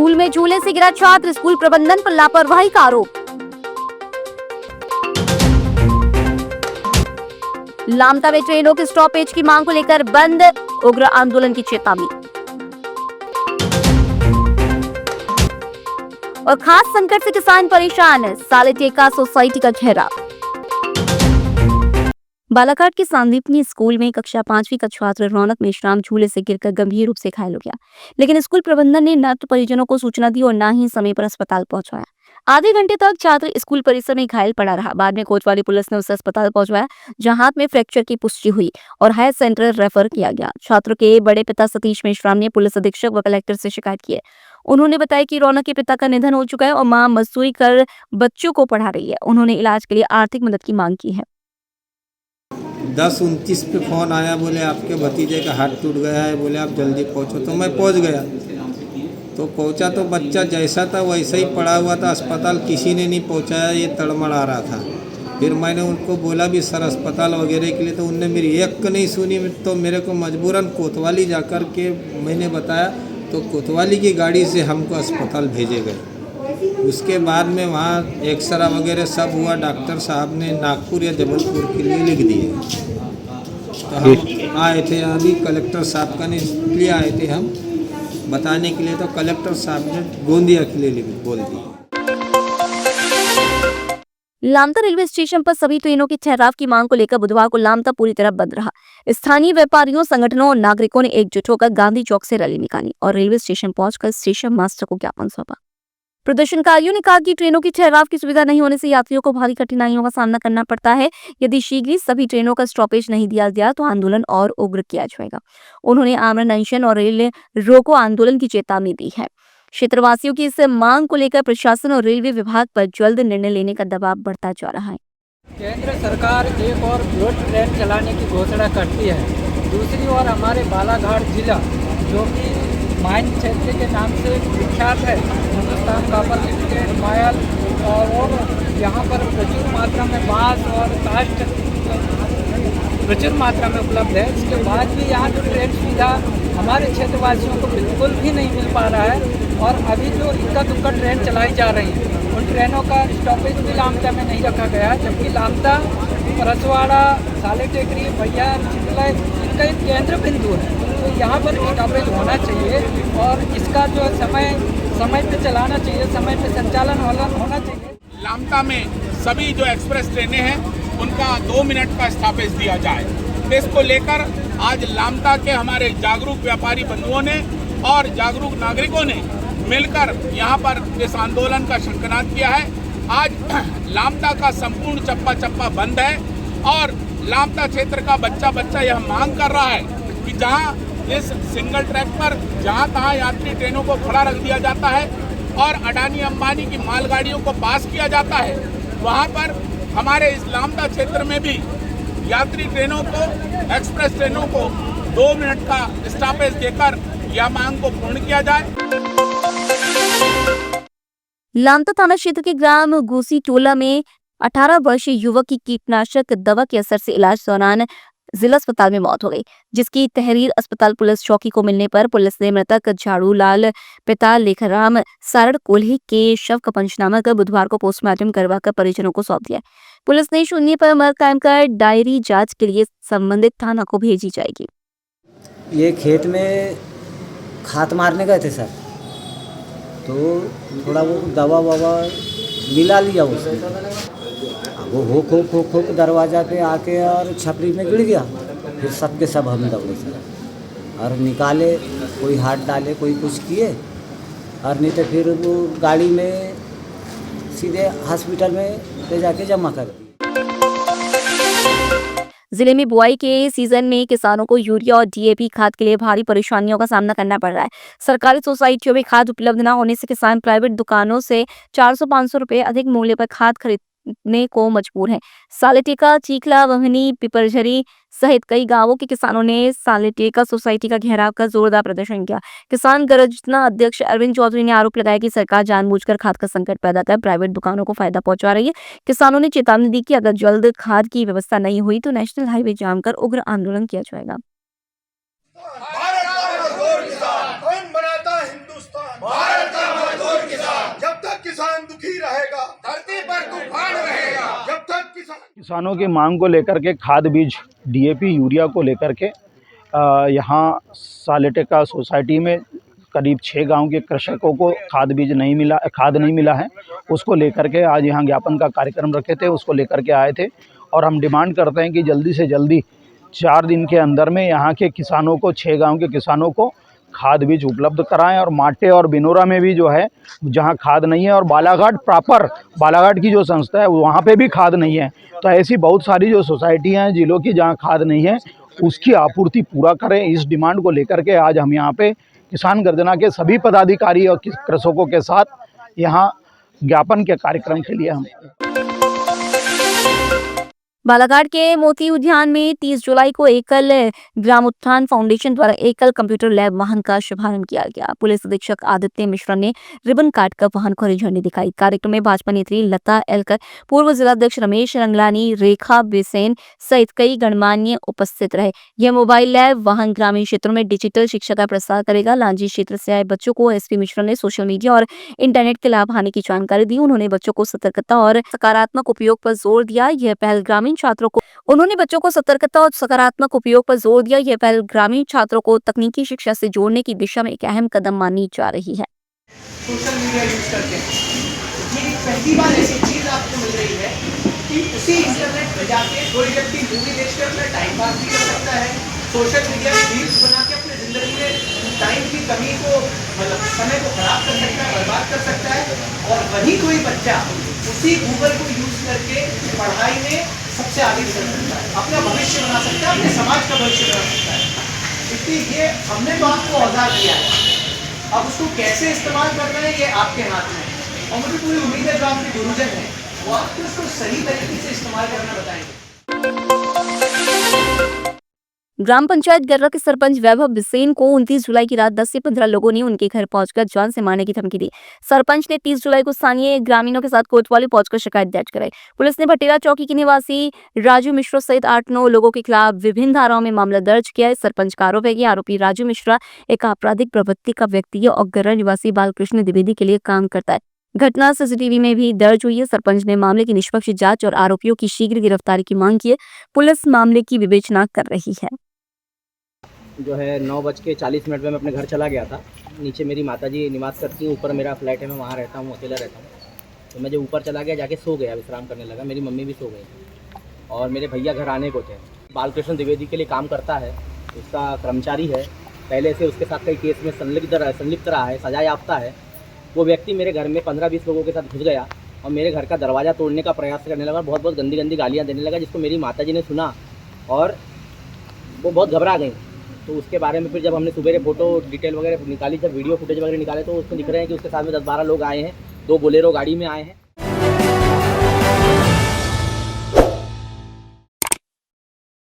School में झूले से गिरा छात्र, स्कूल प्रबंधन पर लापरवाही का आरोप। लामता में ट्रेनों के स्टॉपेज की मांग को लेकर बंद, उग्र आंदोलन की चेतावनी। और खास संकट से किसान परेशान, सालेटेका सोसाइटी का घेराव। बालाघाट के सांदीपनी स्कूल में कक्षा 5वीं का छात्र रौनक मेश्राम झूले से गिरकर गंभीर रूप से घायल हो गया, लेकिन स्कूल प्रबंधन ने न तो परिजनों को सूचना दी और न ही समय पर अस्पताल पहुंचाया। आधे घंटे तक छात्र स्कूल परिसर में घायल पड़ा रहा। बाद में कोतवाली पुलिस ने उसे अस्पताल पहुंचवाया, जहां हाथ में फ्रैक्चर की पुष्टि हुई और हायर सेंटर रेफर किया गया। छात्र के बड़े पिता सतीश मेश्राम ने पुलिस अधीक्षक व कलेक्टर से शिकायत की है। उन्होंने बताया कि रौनक के पिता का निधन हो चुका है और मां मजदूरी कर बच्चों को पढ़ा रही है। उन्होंने इलाज के लिए आर्थिक मदद की मांग की है। 10:29 पे फ़ोन आया, बोले आपके भतीजे का हाथ टूट गया है, बोले आप जल्दी पहुंचो। तो मैं पहुंच गया, तो पहुंचा तो बच्चा जैसा था वैसा ही पड़ा हुआ था। अस्पताल किसी ने नहीं पहुंचाया, ये तड़मड़ आ रहा था। फिर मैंने उनको बोला भी सर अस्पताल वगैरह के लिए, तो उनने मेरी एक नहीं सुनी। तो मेरे को मजबूरन कोतवाली जाकर के मैंने बताया, तो कोतवाली की गाड़ी से हमको अस्पताल भेजे गए। उसके बाद में वहाँ एक्सरा वगैरह सब हुआ, डॉक्टर साहब ने नागपुर या जबलपुर के लिए लिख दिए। तो हम आए थे, अभी कलेक्टर साहब का लिए आए थे हम बताने के लिए, तो कलेक्टर साहब ने गोंदिया के लिए बोल दिया। लामता रेलवे स्टेशन पर सभी ट्रेनों की ठहराव की मांग को लेकर बुधवार को लामता पूरी तरह बंद रहा। स्थानीय व्यापारियों, संगठनों और नागरिकों ने एकजुट होकर गांधी चौक से रैली निकाली और रेलवे स्टेशन पहुंचकर स्टेशन मास्टर को ज्ञापन सौंपा। प्रदर्शनकारियों ने कहा कि ट्रेनों की ठहराव की सुविधा नहीं होने से यात्रियों को भारी कठिनाइयों का सामना करना पड़ता है। यदि शीघ्र ही सभी ट्रेनों का स्टॉपेज नहीं दिया गया तो आंदोलन और उग्र किया जाएगा। उन्होंने आमरण अनशन और रेल रोको आंदोलन की चेतावनी दी है। क्षेत्रवासियों की इस मांग को लेकर प्रशासन और रेलवे विभाग पर जल्द निर्णय लेने का दबाव बढ़ता जा रहा है। केंद्र सरकार एक और बुलेट ट्रेन चलाने की घोषणा करती है, दूसरी ओर हमारे बालाघाट जिला जो कि माइन क्षेत्र के नाम से विख्यात है, हिंदुस्तान कॉपर लिमिटेड, मायल, और यहाँ पर प्रचुर मात्रा में बांस और काष्ठ प्रचुर मात्रा में उपलब्ध है। इसके बाद भी यहाँ जो ट्रेन सुविधा हमारे क्षेत्रवासियों को बिल्कुल भी नहीं मिल पा रहा है। और अभी जो इक्का दुक्का ट्रेन चलाई जा रही है, उन ट्रेनों का स्टॉपेज भी लामता में नहीं रखा गया, जबकि लामता, रसवाड़ा, सालेटेकरी, भैया, चितला इनका एक केंद्र बिंदु है। तो यहाँ पर स्टॉपेज होना चाहिए और इसका जो समय पे चलाना चाहिए, समय पे संचालन होना चाहिए। लामता में सभी जो एक्सप्रेस ट्रेनें हैं उनका 2 मिनट का स्टॉपेज दिया जाए। तो इसको लेकर आज लामता के हमारे जागरूक व्यापारी बंधुओं ने और जागरूक नागरिकों ने मिलकर यहाँ पर इस आंदोलन का शंखनाद किया है। आज लामता का संपूर्ण चप्पा चप्पा बंद है और लामता क्षेत्र का बच्चा यह मांग कर रहा है कि जहाँ इस सिंगल ट्रैक पर जहाँ तहाँ यात्री ट्रेनों को खड़ा रख दिया जाता है और अडानी अंबानी की मालगाड़ियों को पास किया जाता है, वहाँ पर हमारे इस लामता क्षेत्र में भी यात्री ट्रेनों को, एक्सप्रेस ट्रेनों को 2 मिनट का स्टॉपेज देकर यह मांग को पूर्ण किया जाए। लामता थाना क्षेत्र के ग्राम गोसी टोला में 18 वर्षीय युवक की कीटनाशक दवा के असर से इलाज दौरान जिला अस्पताल में मौत हो गई, जिसकी तहरीर अस्पताल पुलिस चौकी को मिलने पर पुलिस ने मृतक झाड़ू लाल पिता लेखराम सारड़ कोल्हे के शव का पंचनामा कर बुधवार को पोस्टमार्टम करवाकर परिजनों को सौंप दिया। पुलिस ने शून्य पर मर्ग कायम कर डायरी जांच के लिए संबंधित थाना को भेजी जाएगी। ये खेत में खाद मारने गए थे सर, तो थोड़ा वो दवा ववा मिला लिया उसने। वो हो दरवाज़ा पे आके और छपरी में गिर गया। फिर सब के सब हम दौड़े सर और निकाले, कोई हाथ डाले, कोई कुछ किए, और नहीं तो फिर वो गाड़ी में सीधे हॉस्पिटल में ले जाके जमा कर दिए। जिले में बुआई के सीजन में किसानों को यूरिया और डीएपी खाद के लिए भारी परेशानियों का सामना करना पड़ रहा है। सरकारी सोसाइटियों में खाद उपलब्ध न होने से किसान प्राइवेट दुकानों से 400-500 रुपए अधिक मूल्य पर खाद खरीदने को मजबूर हैं। सालेटेका, चीखला, वहनी, पिपरझरी सहित कई गांवों के किसानों ने सालेटेका सोसाइटी का घेराव कर जोरदार प्रदर्शन किया। किसान गरजना अध्यक्ष अरविंद चौधरी ने आरोप लगाया कि सरकार जानबूझकर खाद का संकट पैदा कर प्राइवेट दुकानों को फायदा पहुंचा रही है। किसानों ने चेतावनी दी कि अगर जल्द खाद की व्यवस्था नहीं हुई तो नेशनल हाईवे जाम कर उग्र आंदोलन किया जाएगा। भारत का मजदूर किसान, कौन बनाता हिंदुस्तान, भारत का किसानों की मांग को लेकर के खाद बीज डीएपी यूरिया को लेकर के यहाँ सालेटिका सोसाइटी में करीब 6 गांव के कृषकों को खाद नहीं मिला है। उसको लेकर के आज यहाँ ज्ञापन का कार्यक्रम रखे थे, उसको लेकर के आए थे और हम डिमांड करते हैं कि जल्दी से जल्दी 4 दिन के अंदर में यहाँ के किसानों को 6 गांव के किसानों को खाद बीज उपलब्ध कराएं और माटे और बिनोरा में भी जो है जहाँ खाद नहीं है और बालाघाट की जो संस्था है वहाँ पे भी खाद नहीं है। तो ऐसी बहुत सारी जो सोसाइटियाँ हैं जिलों की जहाँ खाद नहीं है उसकी आपूर्ति पूरा करें। इस डिमांड को लेकर के आज हम यहाँ पे किसान गर्जना के सभी पदाधिकारी और कृषकों के साथ यहाँ ज्ञापन के कार्यक्रम के लिए हम बालाघाट के मोती उद्यान में 30 जुलाई को एकल ग्राम उत्थान फाउंडेशन द्वारा एकल कंप्यूटर लैब वाहन का शुभारंभ किया गया। पुलिस अधीक्षक आदित्य मिश्रा ने रिबन काटकर वाहन को हरी झंडी दिखाई। कार्यक्रम में भाजपा नेत्री लता एलकर, पूर्व जिलाध्यक्ष रमेश रंगलानी, रेखा बेसेन सहित कई गणमान्य उपस्थित रहे। यह मोबाइल लैब वाहन ग्रामीण क्षेत्रों में डिजिटल शिक्षा का प्रसार करेगा। लांजी क्षेत्र से आए बच्चों को एसपी मिश्रा ने सोशल मीडिया और इंटरनेट के लाभ हानि की जानकारी दी। उन्होंने बच्चों को सतर्कता और सकारात्मक उपयोग पर जोर दिया। यह पहल ग्रामीण छात्रों को तकनीकी शिक्षा से जोड़ने की दिशा में एक अहम कदम मानी जा रही है। सोशल मीडिया यूज करते हैं, ये पहली बार ऐसी चीज आपको मिल रही है कि उसी इंटरनेट पे जाके कोई व्यक्ति मूवी देखकर अपना टाइम पास भी कर सकता है, सोशल मीडिया में रील्स बना के अपनी जिंदगी में टाइम की कमी को मतलब समय को खराब कर सकता है, बर्बाद कर सकता है। और वही कोई बच्चा उसी गूगल को यूज करके पढ़ाई में सबसे आगे निकल सकता है, अपना भविष्य बना सकता है, अपने समाज का भविष्य बना सकता है। इसलिए ये हमने तो आपको औजार दिया है, अब उसको कैसे इस्तेमाल करना है ये आपके हाथ में है। और मुझे पूरी उम्मीद है जो आपके गुरुजन हैं वो आपको उसको सही तरीके से इस्तेमाल करना बताएंगे। ग्राम पंचायत गर्रा के सरपंच वैभव बिसेन को 29 जुलाई की रात 10 से 15 लोगों ने उनके घर पहुंचकर जान से मारने की धमकी दी। सरपंच ने 30 जुलाई को स्थानीय ग्रामीणों के साथ कोतवाली पहुंचकर शिकायत दर्ज कराई। पुलिस ने भटेरा चौकी के निवासी राजू मिश्रा सहित 8-9 लोगों के खिलाफ विभिन्न धाराओं में मामला दर्ज किया है। सरपंच का आरोप है कि आरोपी राजू मिश्रा एक आपराधिक प्रवृत्ति का व्यक्ति है और गर्रा निवासी बालकृष्ण द्विवेदी के लिए काम करता है। घटना सीसीटीवी में भी दर्ज हुई है। सरपंच ने मामले की निष्पक्ष जांच और आरोपियों की शीघ्र गिरफ्तारी की मांग की है। पुलिस मामले की विवेचना कर रही है। जो है 9:40 में मैं अपने घर चला गया था। नीचे मेरी माताजी निवास करती हैं, ऊपर मेरा फ्लैट है, मैं वहाँ रहता हूँ, अकेला रहता हूँ। तो मैं जो ऊपर चला गया जाके सो गया, विश्राम करने लगा। मेरी मम्मी भी सो गई और मेरे भैया घर आने को थे। बालकृष्ण द्विवेदी के लिए काम करता है, उसका कर्मचारी है, पहले से उसके साथ कई केस में संलिप्त रहा है, सजा याफ्ता है। वो व्यक्ति मेरे घर में 15-20 लोगों के साथ घुस गया और मेरे घर का दरवाज़ा तोड़ने का प्रयास करने लगा, बहुत गंदी गालियाँ देने लगा, जिसको मेरी माताजी ने सुना और वो बहुत घबरा गई। तो उसके बारे में फिर जब हमने सुबह फोटो डिटेल वगैरह निकाली, जब वीडियो फुटेज वगैरह निकाले तो उसमें दिख रहे हैं कि उसके साथ में 10-12 लोग आए हैं, 2 बोलेरो गाड़ी में आए हैं।